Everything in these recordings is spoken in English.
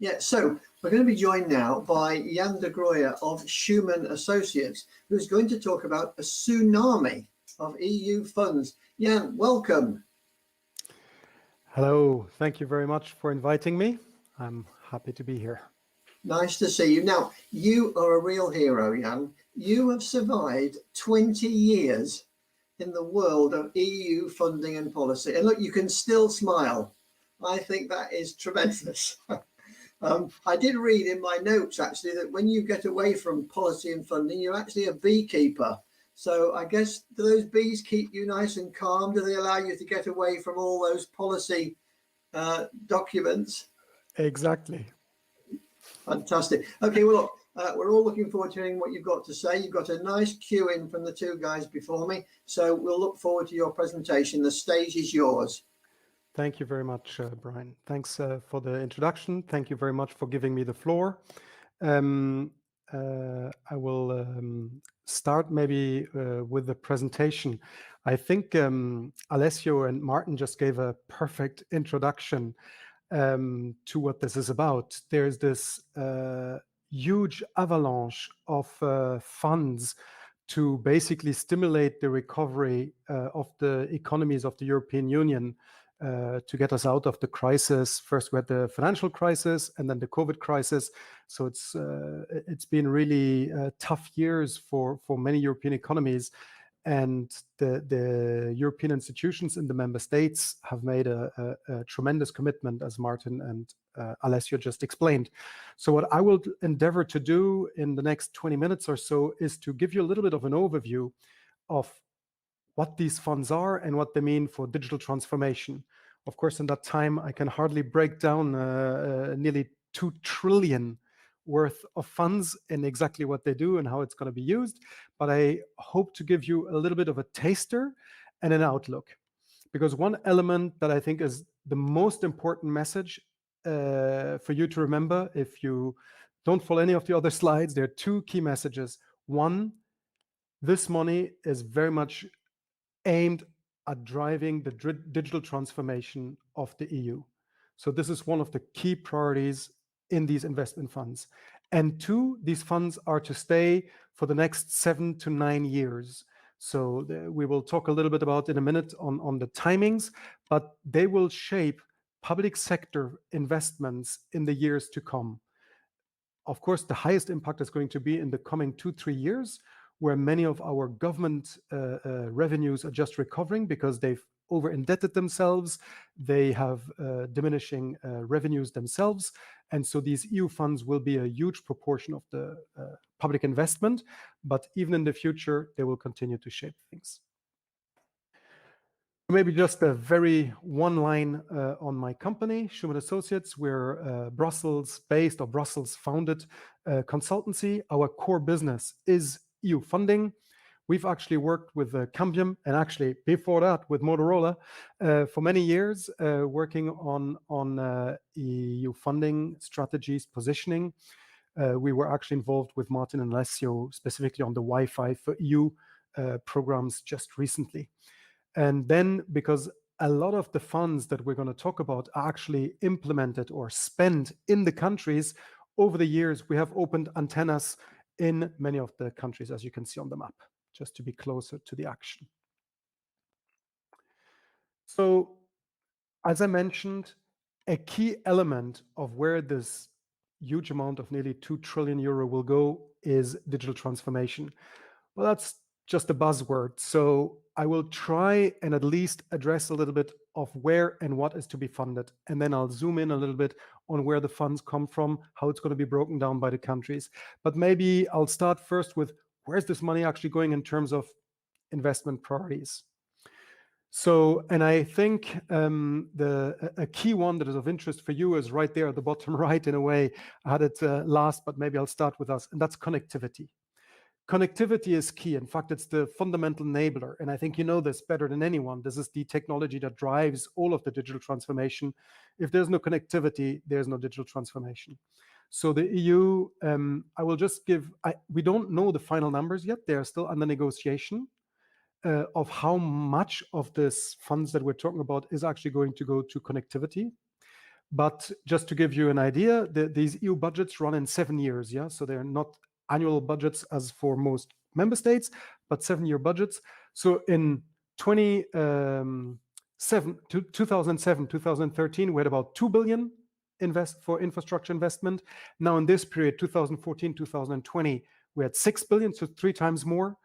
Yeah, so we're going to be joined now by Jan de Grooijer of Schumann Associates, who's going to talk about a tsunami of EU funds. Jan, welcome. Hello, thank you very much for inviting me. I'm happy to be here. Nice to see you. Now, you are a real hero, Jan. You have survived 20 years in the world of EU funding and policy. And look, you can still smile. I think that is tremendous. I did read in my notes, actually, that when you get away from policy and funding, you're actually a beekeeper. So I guess, do those bees keep you nice and calm? Do they allow you to get away from all those policy documents? Exactly. Fantastic. Okay, well, look, we're all looking forward to hearing what you've got to say. You've got a nice cue in from the two guys before me. So we'll look forward to your presentation. The stage is yours. Thank you very much, Brian. Thanks for the introduction. Thank you very much for giving me the floor. I will start maybe with the presentation. I think Alessio and Martin just gave a perfect introduction to what this is about. There's this huge avalanche of funds to basically stimulate the recovery of the economies of the European Union to get us out of the crisis. First, we had the financial crisis and then the COVID crisis. So it's been really tough years for many European economies. And the European institutions in the member states have made a tremendous commitment, as Martin and Alessio just explained. So what I will endeavor to do in the next 20 minutes or so is to give you a little bit of an overview of what these funds are and what they mean for digital transformation. Of course, in that time, I can hardly break down nearly 2 trillion worth of funds and exactly what they do and how it's going to be used. But I hope to give you a little bit of a taster and an outlook. Because one element that I think is the most important message for you to remember, if you don't follow any of the other slides, there are 2 key messages. One, this money is very much aimed at driving the digital transformation of the EU. So this is one of the key priorities in these investment funds. And 2, these funds are to stay for the next 7 to 9 years. So we will talk a little bit about in a minute on the timings, but they will shape public sector investments in the years to come. Of course, the highest impact is going to be in the coming 2-3 years, where many of our government revenues are just recovering because they've over-indebted themselves, they have diminishing revenues themselves, and so these EU funds will be a huge proportion of the public investment, but even in the future, they will continue to shape things. Maybe just a very one line on my company, Schumann Associates. We're Brussels-based or Brussels-founded consultancy. Our core business is EU funding. We've actually worked with Cambium and actually before that with Motorola for many years, working on EU funding strategies, positioning. We were actually involved with Martin and Alessio specifically on the Wi-Fi for EU programs just recently. And then because a lot of the funds that we're going to talk about are actually implemented or spent in the countries, over the years, we have opened antennas in many of the countries, as you can see on the map, just to be closer to the action. So, as I mentioned, a key element of where this huge amount of nearly 2 trillion euro will go is digital transformation. Well, that's just a buzzword. So I will try and at least address a little bit of where and what is to be funded. And then I'll zoom in a little bit on where the funds come from, how it's going to be broken down by the countries. But maybe I'll start first with where's this money actually going in terms of investment priorities. So, and I think a key one that is of interest for you is right there at the bottom right in a way. I had it last, but maybe I'll start with us, and that's connectivity. Connectivity is key. In fact, it's the fundamental enabler. And I think you know this better than anyone. This is the technology that drives all of the digital transformation. If there's no connectivity, there's no digital transformation. So the EU, I will just we don't know the final numbers yet. They are still under negotiation of how much of this funds that we're talking about is actually going to go to connectivity. But just to give you an idea, these EU budgets run in 7 years. Yeah, so they're not annual budgets as for most member states, but 7-year budgets. So in 2007, 2013, we had about 2 billion for infrastructure investment. Now in this period, 2014, 2020, we had 6 billion, so 3 times more.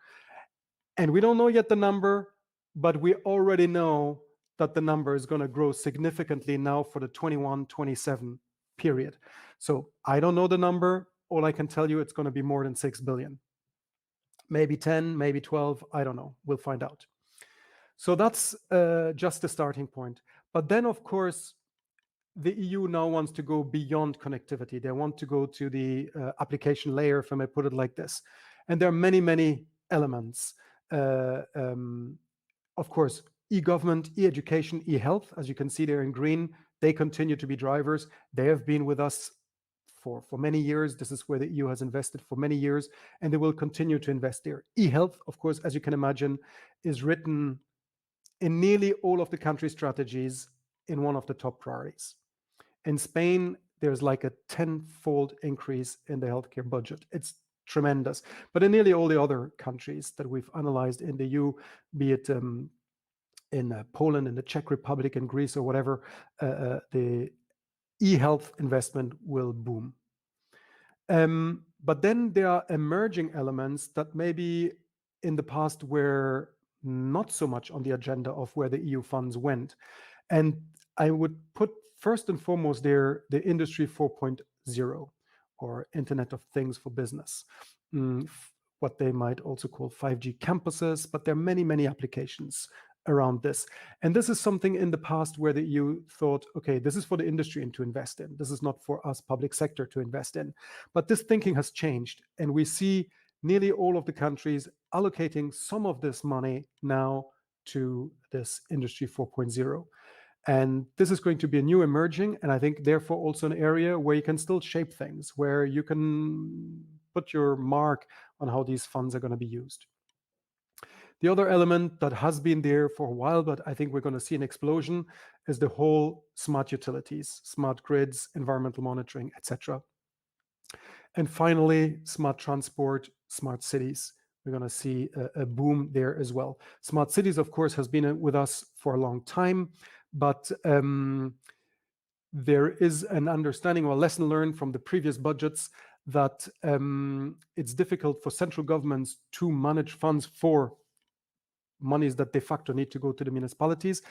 And we don't know yet the number, but we already know that the number is going to grow significantly now for the 21-27 period. So I don't know the number. All I can tell you, it's going to be more than 6 billion. Maybe 10, maybe 12, I don't know. We'll find out. So that's just the starting point. But then, of course, the EU now wants to go beyond connectivity. They want to go to the application layer, if I may put it like this. And there are many, many elements. Of course, e-government, e-education, e-health, as you can see there in green, they continue to be drivers. They have been with us for many years. This is where the EU has invested for many years, and they will continue to invest there. E-health, of course, as you can imagine, is written in nearly all of the country strategies in one of the top priorities. In Spain, there's like a 10-fold increase in the healthcare budget. It's tremendous. But in nearly all the other countries that we've analyzed in the EU, be it in Poland, in the Czech Republic, in Greece, or whatever, the e-health investment will boom. But then there are emerging elements that maybe in the past were not so much on the agenda of where the EU funds went. And I would put first and foremost there the Industry 4.0, or Internet of Things for business, what they might also call 5G campuses, but there are many, many applications around this. And this is something in the past where the EU thought, okay, this is for the industry to invest in. This is not for us, public sector, to invest in. But this thinking has changed, and we see nearly all of the countries allocating some of this money now to this Industry 4.0. And this is going to be a new emerging, and I think therefore also an area where you can still shape things, where you can put your mark on how these funds are going to be used. The other element that has been there for a while, but I think we're going to see an explosion, is the whole smart utilities, smart grids, environmental monitoring, etc. And finally, smart transport, smart cities. We're going to see a boom there as well. Smart cities, of course, has been with us for a long time, but there is an understanding or lesson learned from the previous budgets that it's difficult for central governments to manage funds for monies that de facto need to go to the municipalities.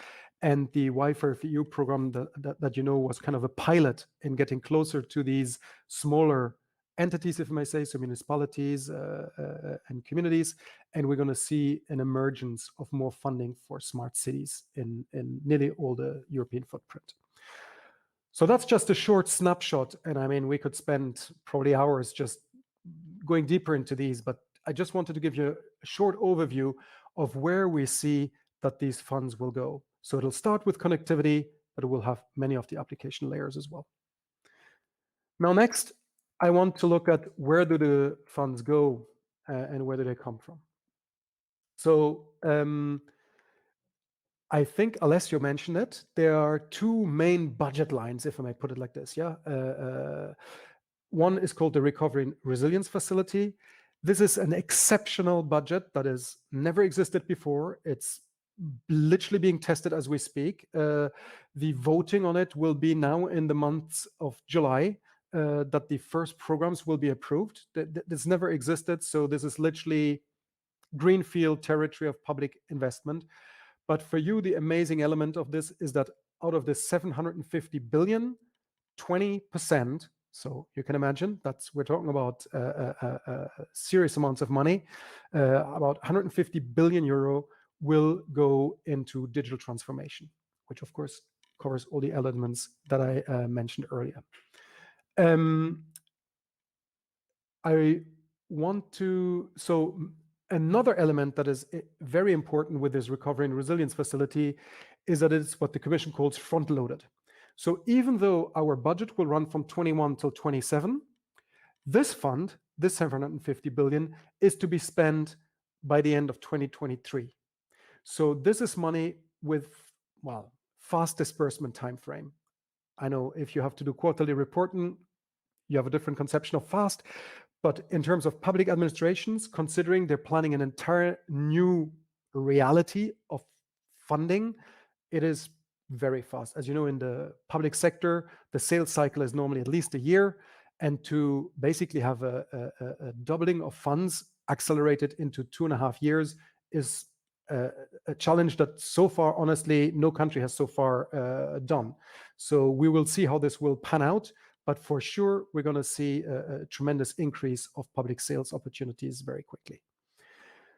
And the Wi-Fi for EU program that you know was kind of a pilot in getting closer to these smaller entities, if I may say, so municipalities and communities. And we're going to see an emergence of more funding for smart cities in nearly all the European footprint. So that's just a short snapshot. And I mean, we could spend probably hours just going deeper into these, but I just wanted to give you a short overview of where we see that these funds will go. So it'll start with connectivity, but it will have many of the application layers as well. Now, next, I want to look at where do the funds go and where do they come from. So I think Alessio mentioned it. There are 2 main budget lines, if I may put it like this. Yeah, one is called the Recovery and Resilience Facility. This is an exceptional budget that has never existed before. It's literally being tested as we speak. The voting on it will be now in the month of July, that the first programs will be approved. This never existed, so this is literally greenfield territory of public investment. But for you, the amazing element of this is that out of this 750 billion, 20%, so you can imagine we're talking about serious amounts of money, about 150 billion euro will go into digital transformation, which of course covers all the elements that I mentioned earlier. Another element that is very important with this Recovery and Resilience Facility is that it's what the Commission calls front-loaded. So even though our budget will run from 21 till 27, this fund, this 750 billion, is to be spent by the end of 2023. So this is money with, well, fast disbursement time frame. I know if you have to do quarterly reporting, you have a different conception of fast. But in terms of public administrations, considering they're planning an entire new reality of funding, it is very fast. As you know, in the public sector, the sales cycle is normally at least a year. And to basically have a doubling of funds accelerated into 2.5 years is a challenge that so far, honestly, no country has so far done. So we will see how this will pan out. But for sure, we're going to see a tremendous increase of public sales opportunities very quickly.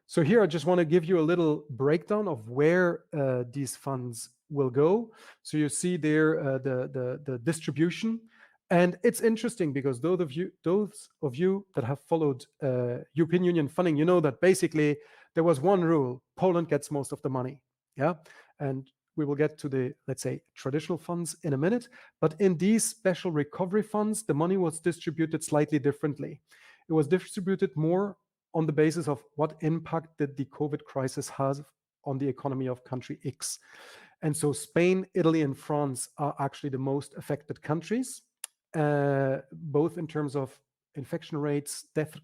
So here, I just want to give you a little breakdown of where these funds will go. So you see there the distribution. And it's interesting because those of you that have followed European Union funding, you know that basically there was one rule: Poland gets most of the money. Yeah, and we will get to the, let's say, traditional funds in a minute. But in these special recovery funds, the money was distributed slightly differently. It was distributed more on the basis of what impact did the COVID crisis have on the economy of country X. And so Spain, Italy, and France are actually the most affected countries, both in terms of infection rates, death,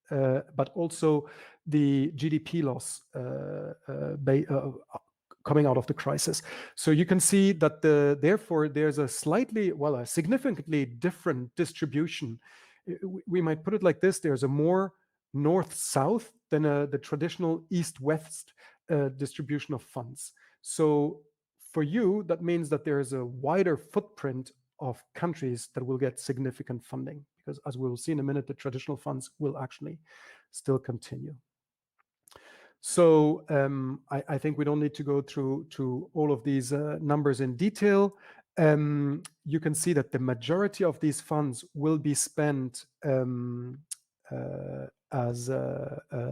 but also the GDP loss coming out of the crisis. So you can see that therefore there's a significantly different distribution. We might put it like this: there's a more north-south than the traditional east-west distribution of funds. So for you, that means that there is a wider footprint of countries that will get significant funding, because as we will see in a minute, the traditional funds will actually still continue. So I think we don't need to go through all of these numbers in detail. You can see that the majority of these funds will be spent as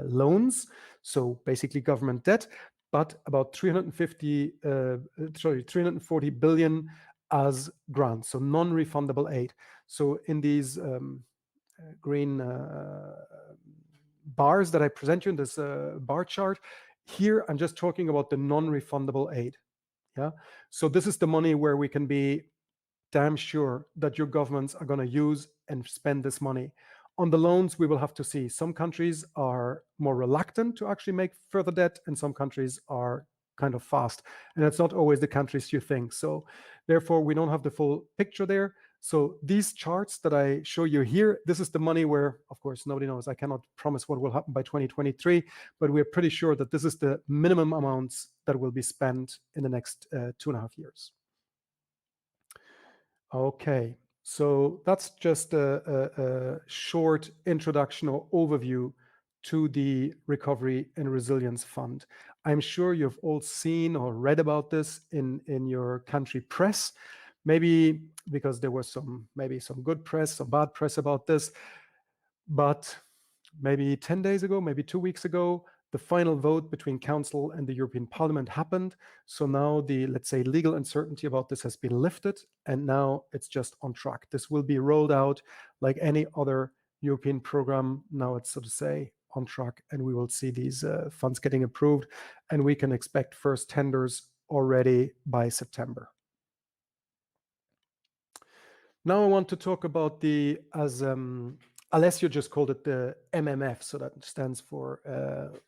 loans, so basically government debt, but about 340 billion as grants, so non-refundable aid. So in these green bars that I present you in this bar chart, here I'm just talking about the non-refundable aid. Yeah, so this is the money where we can be damn sure that your governments are going to use and spend this money. On the loans, we will have to see. Some countries are more reluctant to actually make further debt, and some countries are kind of fast. And it's not always the countries you think. So therefore, we don't have the full picture there. So these charts that I show you here, this is the money where, of course, nobody knows. I cannot promise what will happen by 2023, but we're pretty sure that this is the minimum amounts that will be spent in the next 2.5 years. Okay, so that's just a short introduction or overview to the Recovery and Resilience Fund. I'm sure you've all seen or read about this in your country press, maybe because there was some good press, some bad press about this, but maybe 10 days ago, maybe 2 weeks ago, the final vote between Council and the European Parliament happened. So now the, let's say, legal uncertainty about this has been lifted, and now it's just on track. This will be rolled out like any other European program. Now it's, so to say, on track, and we will see these funds getting approved, and we can expect first tenders already by September. Now I want to talk about the, as Alessio just called it, the MMF, so that stands for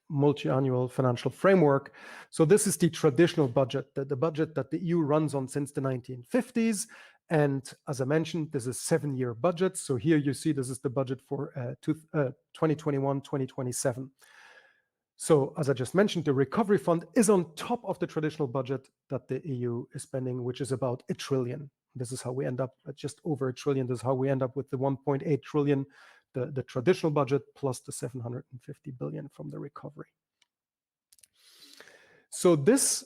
Multi-Annual Financial Framework. So this is the traditional budget, the budget that the EU runs on since the 1950s. And as I mentioned, this is a 7-year budget. So here you see this is the budget for 2021-2027. So as I just mentioned, the recovery fund is on top of the traditional budget that the EU is spending, which is about 1 trillion. This is how we end up at just over 1 trillion. This is how we end up with the 1.8 trillion, the traditional budget, plus the 750 billion from the recovery. So this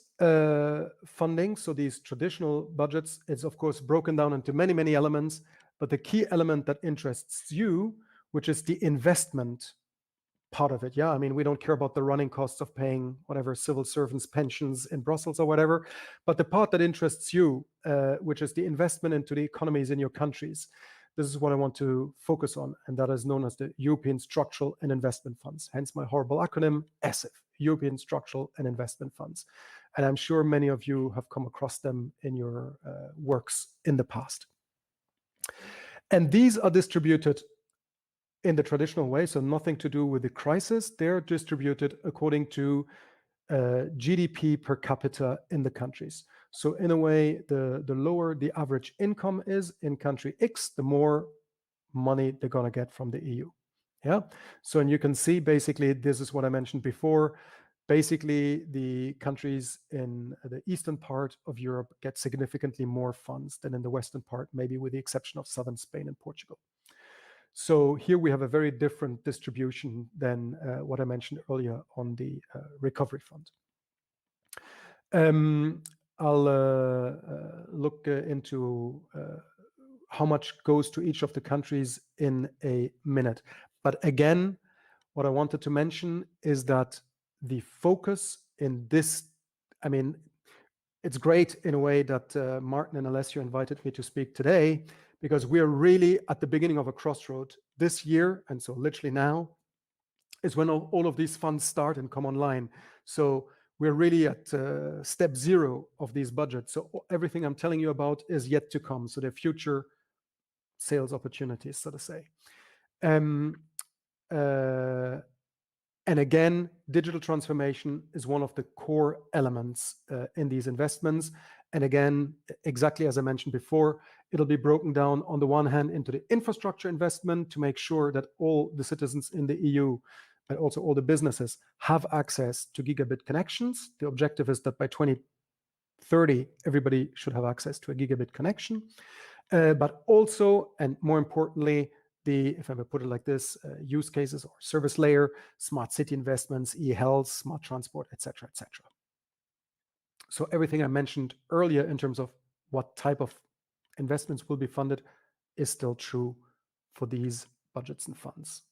funding, so these traditional budgets, is of course broken down into many, many elements, but the key element that interests you, which is the investment part of it. Yeah, I mean, we don't care about the running costs of paying whatever civil servants pensions in Brussels or whatever, but the part that interests you, which is the investment into the economies in your countries, this is what I want to focus on, and that is known as the European Structural and Investment Funds, hence my horrible acronym ESIF, European Structural and Investment Funds. And I'm sure many of you have come across them in your works in the past. And these are distributed in the traditional way, so nothing to do with the crisis. They're distributed according to GDP per capita in the countries. So in a way, the lower the average income is in country X, the more money they're going to get from the EU. Yeah. So, and you can see basically, this is what I mentioned before. Basically, the countries in the eastern part of Europe get significantly more funds than in the western part, maybe with the exception of southern Spain and Portugal. So here we have a very different distribution than what I mentioned earlier on the recovery fund. I'll look into how much goes to each of the countries in a minute. But again, what I wanted to mention is that the focus in this, I mean, it's great in a way that Martin and Alessio invited me to speak today, because we're really at the beginning of a crossroad this year. And so literally now is when all of these funds start and come online. So we're really at step zero of these budgets. So everything I'm telling you about is yet to come. So they're future sales opportunities, so to say. And again, digital transformation is one of the core elements in these investments. And again, exactly as I mentioned before, it'll be broken down on the one hand into the infrastructure investment to make sure that all the citizens in the EU, but also all the businesses, have access to gigabit connections. The objective is that by 2030, everybody should have access to a gigabit connection. But also, and more importantly, if I may put it like this, use cases or service layer, smart city investments, e-health, smart transport, etc., etc. So everything I mentioned earlier in terms of what type of investments will be funded is still true for these budgets and funds.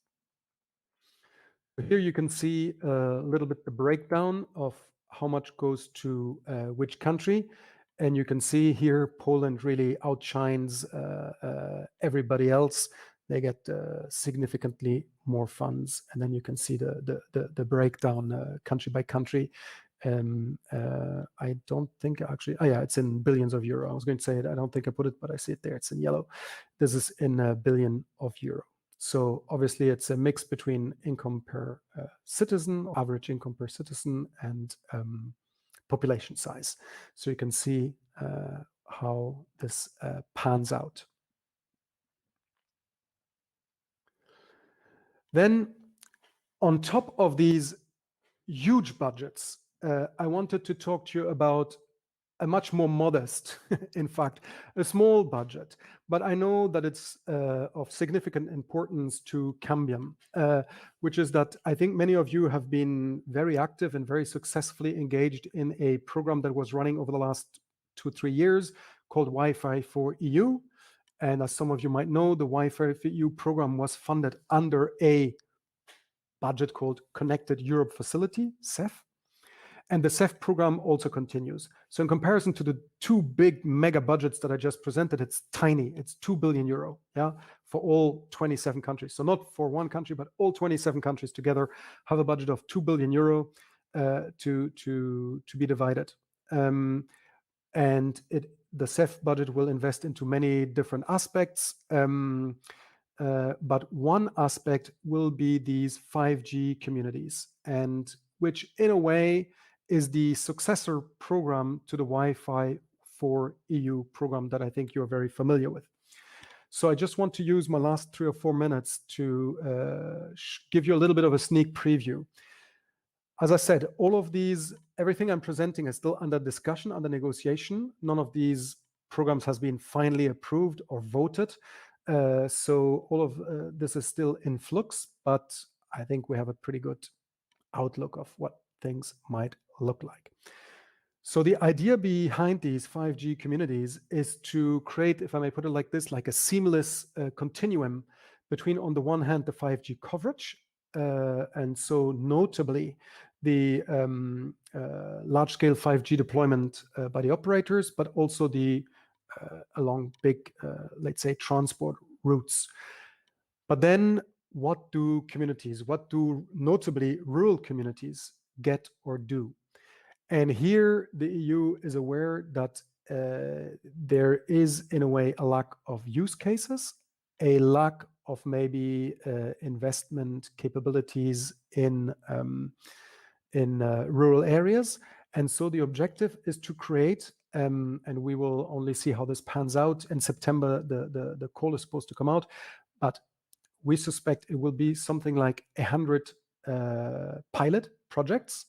Here you can see a little bit the breakdown of how much goes to which country. And you can see here Poland really outshines everybody else. They get significantly more funds. And then you can see the breakdown country by country. I don't think actually, oh yeah, it's in billions of euro. I was going to say it, I don't think I put it, but I see it there, it's in yellow. This is in a billion of euro. So obviously it's a mix between income per citizen, average income per citizen, and population size. So you can see how this pans out. Then on top of these huge budgets, I wanted to talk to you about a much more modest, in fact, a small budget. But I know that it's of significant importance to Cambium, which is that I think many of you have been very active and very successfully engaged in a program that was running over the last 2-3 years called Wi-Fi for EU. And as some of you might know, the Wi-Fi for EU program was funded under a budget called Connected Europe Facility, CEF. And the CEF program also continues. So in comparison to the two big mega budgets that I just presented, it's tiny. It's 2 billion euro, yeah, for all 27 countries. So not for one country, but all 27 countries together have a budget of 2 billion euro to be divided. And the CEF budget will invest into many different aspects. But one aspect will be these 5G communities, and which in a way is the successor program to the Wi-Fi for EU program that I think you're very familiar with. So I just want to use my last 3 or 4 minutes to give you a little bit of a sneak preview. As I said, all of these, everything I'm presenting is still under discussion, under negotiation. None of these programs has been finally approved or voted. So all of this is still in flux, but I think we have a pretty good outlook of what things might look like. So the idea behind these 5G communities is to create, if I may put it like this, like a seamless continuum between, on the one hand, the 5G coverage, and so notably the large-scale 5G deployment by the operators, but also the along big, let's say, transport routes. But then what do communities, what do notably rural communities get or do? And here the EU is aware that there is, in a way, a lack of use cases, a lack of maybe investment capabilities in rural areas. And so the objective is to create, and we will only see how this pans out in September. The call is supposed to come out, but we suspect it will be something like 100 pilot projects.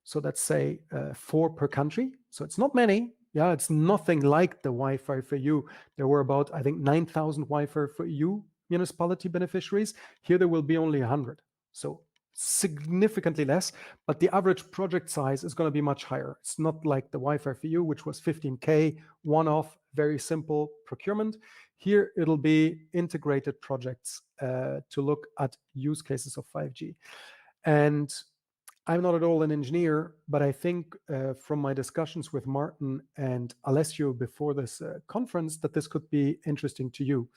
So let's say 4 per country. So it's not many. Yeah, it's nothing like the Wi-Fi for You. There were about, I think, 9,000 Wi-Fi for You municipality beneficiaries. Here there will be only 100. So significantly less, but the average project size is going to be much higher. It's not like the Wi-Fi for You, which was 15K, one-off, very simple procurement. Here it'll be integrated projects to look at use cases of 5G. And I'm not at all an engineer, but I think from my discussions with Martin and Alessio before this conference that this could be interesting to you.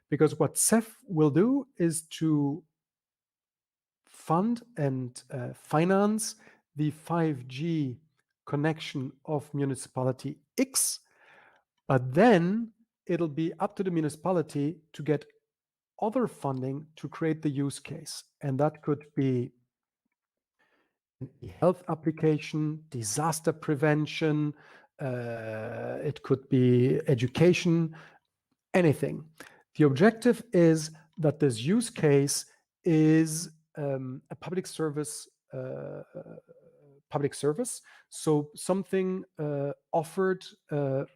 Because what CEF will do is to fund and finance the 5G connection of municipality X, but then it'll be up to the municipality to get other funding to create the use case. And that could be health application, disaster prevention, it could be education, anything. The objective is that this use case is a public service, so something offered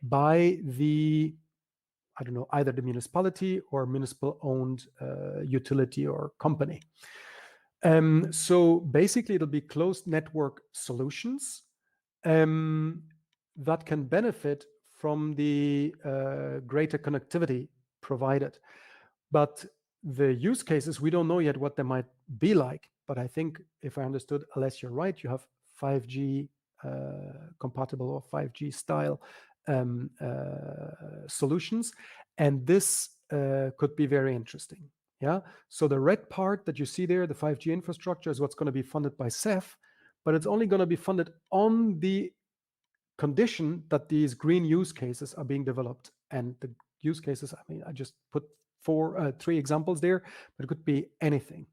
by the, I don't know, either the municipality or municipal-owned utility or company. So basically, it'll be closed network solutions that can benefit from the greater connectivity provided. But the use cases, we don't know yet what they might be like. But I think, if I understood, unless you're right, you have 5G compatible or 5G style solutions. And this could be very interesting. Yeah. So the red part that you see there, the 5G infrastructure, is what's going to be funded by CEF, but it's only going to be funded on the condition that these green use cases are being developed. And the use cases, I mean, I just put 3 examples there, but it could be anything.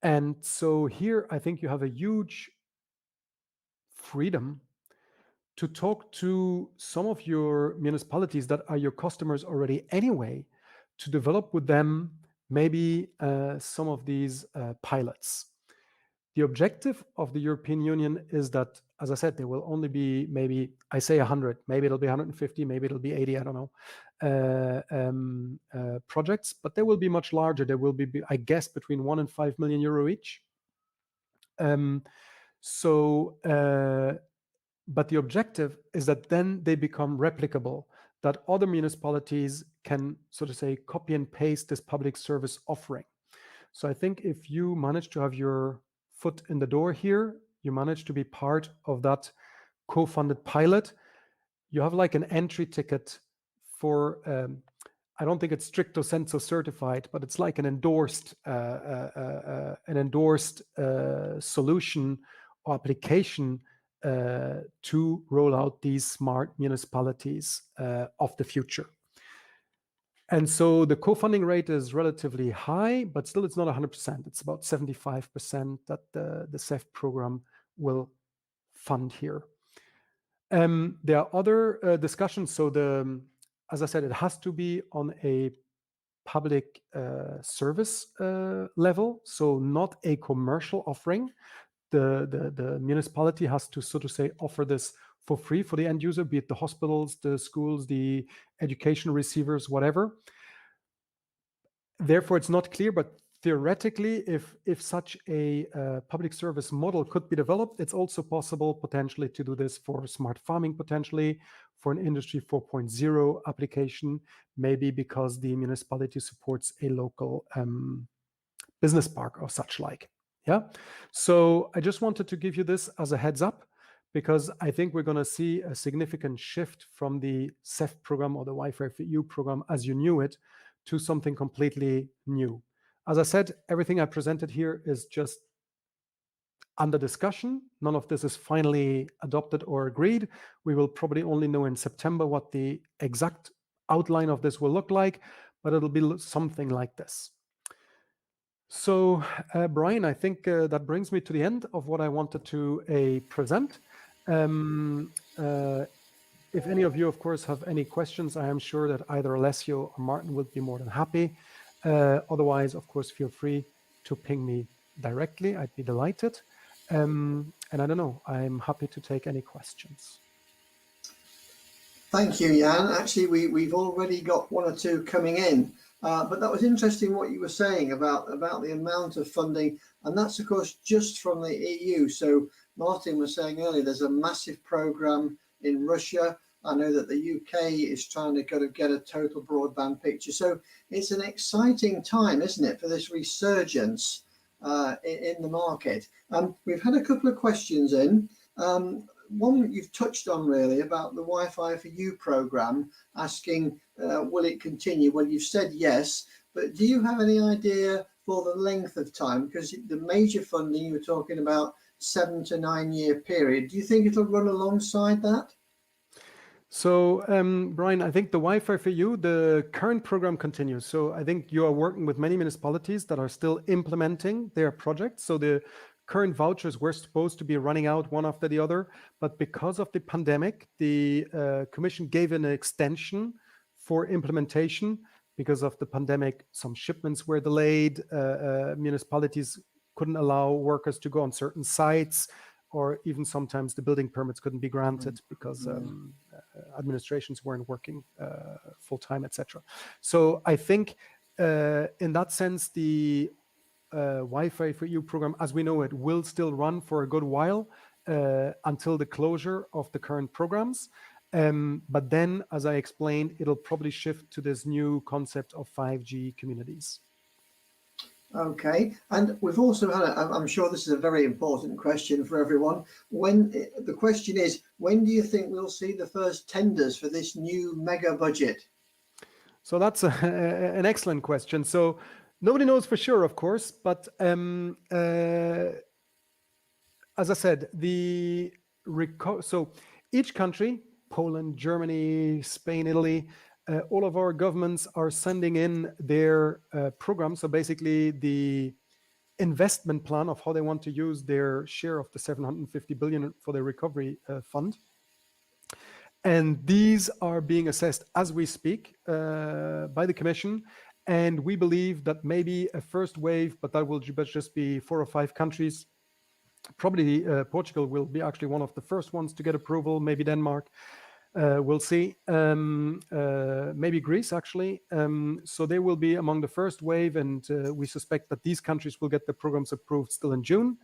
And so here, I think you have a huge freedom to talk to some of your municipalities that are your customers already anyway, to develop with them maybe some of these pilots. The objective of the European Union is that, as I said, there will only be maybe, I say 100, maybe it'll be 150, maybe it'll be 80, I don't know, projects, but they will be much larger. There will be, I guess, between 1 and 5 million euro each. But the objective is that then they become replicable, that other municipalities can, so to say, copy and paste this public service offering. So I think if you manage to have your foot in the door here, you manage to be part of that co-funded pilot, you have like an entry ticket for, I don't think it's stricto sensu certified, but it's like an endorsed solution or application to roll out these smart municipalities of the future. And so the co-funding rate is relatively high, but still it's not 100%. It's about 75% that the CEF program will fund here. There are other discussions. So as I said, it has to be on a public service level, so not a commercial offering. The municipality has to, so to say, offer this for free for the end user, be it the hospitals, the schools, the education receivers, whatever. Therefore, it's not clear, but theoretically, if such a public service model could be developed, it's also possible potentially to do this for smart farming, potentially for an Industry 4.0 application, maybe because the municipality supports a local business park or such like. Yeah. So I just wanted to give you this as a heads up, because I think we're going to see a significant shift from the CEF program or the Wi-Fi for EU program as you knew it to something completely new. As I said, everything I presented here is just under discussion. None of this is finally adopted or agreed. We will probably only know in September what the exact outline of this will look like, but it'll be something like this. So, Brian, I think that brings me to the end of what I wanted to present. If any of you, of course, have any questions, I am sure that either Alessio or Martin would be more than happy. Otherwise, of course, feel free to ping me directly. I'd be delighted. And I don't know, I'm happy to take any questions. Thank you, Jan. Actually, we've already got one or two coming in. But that was interesting what you were saying about the amount of funding. And that's, of course, just from the EU. So Martin was saying earlier, there's a massive program in Russia. I know that the UK is trying to get a total broadband picture. So it's an exciting time, isn't it, for this resurgence in the market. We've had a couple of questions in. One you've touched on really about the Wi-Fi for You program, asking will it continue? Well, you've said yes, but do you have any idea for the length of time? Because the major funding you were talking about 7 to 9 year period. Do you think it'll run alongside that? So, Brian, I think the Wi-Fi for You, the current program continues. So I think you are working with many municipalities that are still implementing their projects. So the current vouchers were supposed to be running out one after the other, but because of the pandemic, the Commission gave an extension for implementation. Because of the pandemic, some shipments were delayed. Municipalities couldn't allow workers to go on certain sites, or even sometimes the building permits couldn't be granted because administrations weren't working full-time, etc. So I think in that sense, the Wi-Fi for You program, as we know it, will still run for a good while until the closure of the current programs. But then, as I explained, it'll probably shift to this new concept of 5G communities. Okay, and we've also had, I'm sure this is a very important question for everyone. The question is, when do you think we'll see the first tenders for this new mega budget? So that's an excellent question. So nobody knows for sure, of course, but as I said, so each country, Poland, Germany, Spain, Italy, all of our governments are sending in their program. So basically the investment plan of how they want to use their share of the 750 billion for the recovery fund. And these are being assessed as we speak by the Commission. And we believe that maybe a first wave, but that will just be 4 or 5 countries. Probably Portugal will be actually one of the first ones to get approval, maybe Denmark. We'll see. Maybe Greece, actually. So they will be among the first wave, and we suspect that these countries will get the programs approved still in June.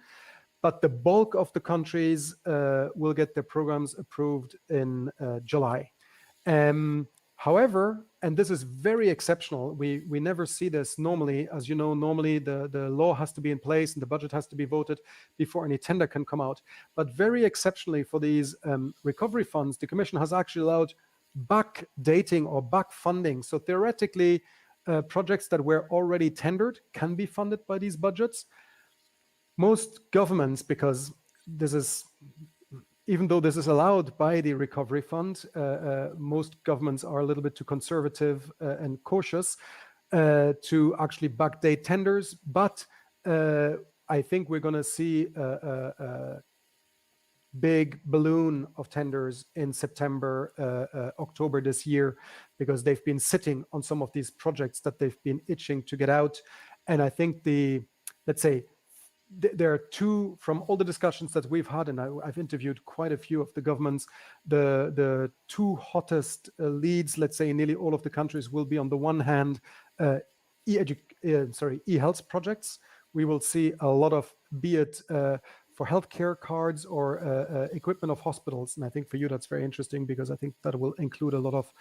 But the bulk of the countries will get their programs approved in July. However, and this is very exceptional, we never see this normally. As you know, normally the law has to be in place and the budget has to be voted before any tender can come out. But very exceptionally for these recovery funds, the Commission has actually allowed back dating or back funding. So theoretically, projects that were already tendered can be funded by these budgets. Most governments, because this is, even though this is allowed by the recovery fund, most governments are a little bit too conservative and cautious to actually backdate tenders. But I think we're going to see a big balloon of tenders in September, October this year, because they've been sitting on some of these projects that they've been itching to get out. And I think let's say, there are two, from all the discussions that we've had, and I've interviewed quite a few of the governments, the two hottest leads, let's say, in nearly all of the countries will be, on the one hand, e-health projects. We will see a lot of, be it for healthcare cards or equipment of hospitals. And I think for you, that's very interesting, because I think that will include a lot of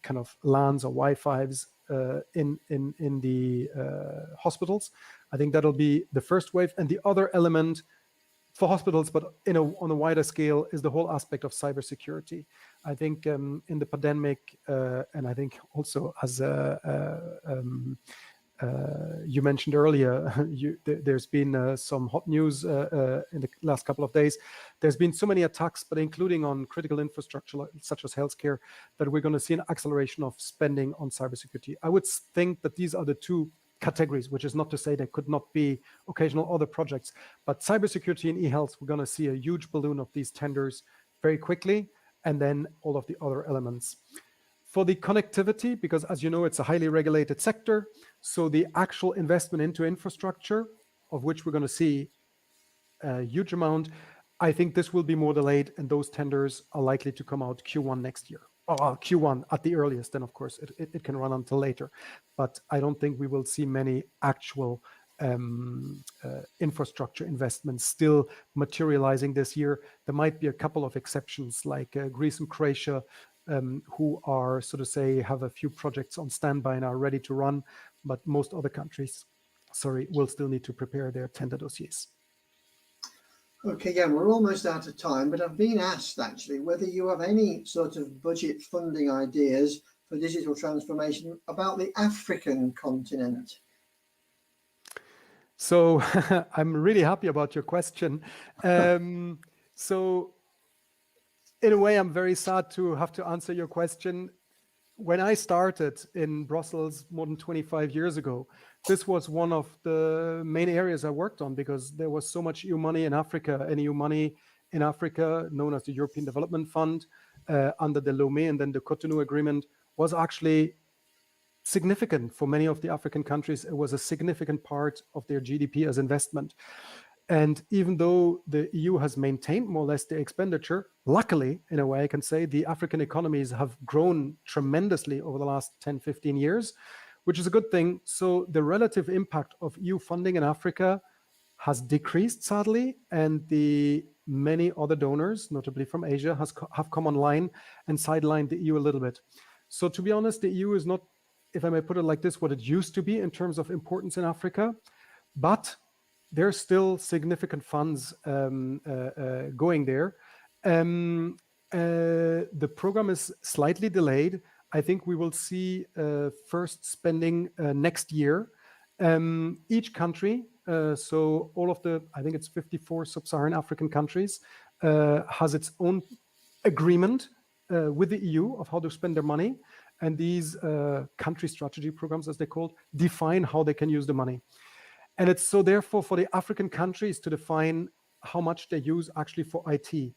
kind of LANs or Wi-Fi's in the hospitals. I think that'll be the first wave. And the other element for hospitals, but on a wider scale, is the whole aspect of cybersecurity. I think in the pandemic, and I think also as You mentioned earlier, there's been some hot news in the last couple of days. There's been so many attacks, but including on critical infrastructure such as healthcare, that we're going to see an acceleration of spending on cybersecurity. I would think that these are the two categories, which is not to say there could not be occasional other projects, but cybersecurity and e-health, we're going to see a huge balloon of these tenders very quickly, and then all of the other elements. For the connectivity, because as you know, it's a highly regulated sector, so the actual investment into infrastructure, of which we're going to see a huge amount, I think this will be more delayed, and those tenders are likely to come out Q1 next year. Q1 at the earliest, then of course it can run until later. But I don't think we will see many actual infrastructure investments still materializing this year. There might be a couple of exceptions like Greece and Croatia, who are, so to say, have a few projects on standby and are ready to run, but most other countries, will still need to prepare their tender dossiers. Okay, yeah, we're almost out of time, but I've been asked actually whether you have any sort of budget funding ideas for digital transformation about the African continent. So I'm really happy about your question. So in a way, I'm very sad to have to answer your question. When I started in Brussels more than 25 years ago, this was one of the main areas I worked on, because there was so much EU money in Africa, and EU money in Africa, known as the European Development Fund, under the Lomé and then the Cotonou Agreement, was actually significant for many of the African countries. It was a significant part of their GDP as investment. And even though the EU has maintained more or less the expenditure, luckily, in a way, I can say the African economies have grown tremendously over the last 10, 15 years, which is a good thing. So the relative impact of EU funding in Africa has decreased, sadly, and the many other donors, notably from Asia, have come online and sidelined the EU a little bit. So to be honest, the EU is not, if I may put it like this, what it used to be in terms of importance in Africa, but there's still significant funds going there. The program is slightly delayed. I think we will see first spending next year. Each country, so all of the, I think it's 54 sub-Saharan African countries, has its own agreement with the EU of how to spend their money. And these country strategy programs, as they're called, define how they can use the money. And it's so therefore for the African countries to define how much they use actually for IT.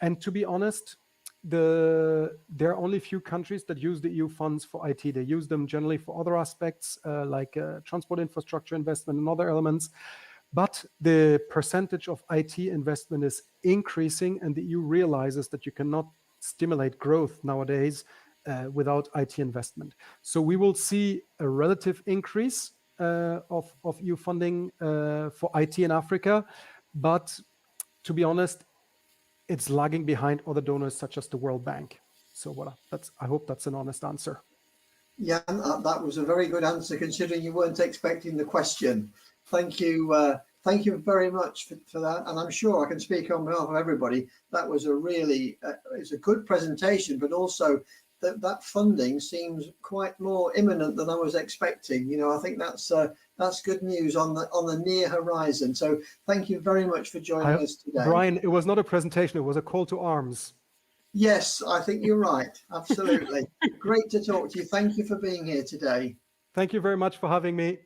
And to be honest, there are only few countries that use the EU funds for IT. They use them generally for other aspects like transport infrastructure investment and other elements. But the percentage of IT investment is increasing, and the EU realizes that you cannot stimulate growth nowadays without IT investment. So we will see a relative increase of EU funding for IT in Africa, but to be honest, it's lagging behind other donors such as the World Bank. So voilà, I hope that's an honest answer. Yeah, that was a very good answer, considering you weren't expecting the question. Thank you very much for that, and I'm sure I can speak on behalf of everybody. That was a really it's a good presentation, but also that funding seems quite more imminent than I was expecting. You know, I think that's good news on the near horizon. So thank you very much for joining us today. Brian, it was not a presentation, it was a call to arms. Yes, I think you're right. Absolutely. Great to talk to you. Thank you for being here today. Thank you very much for having me.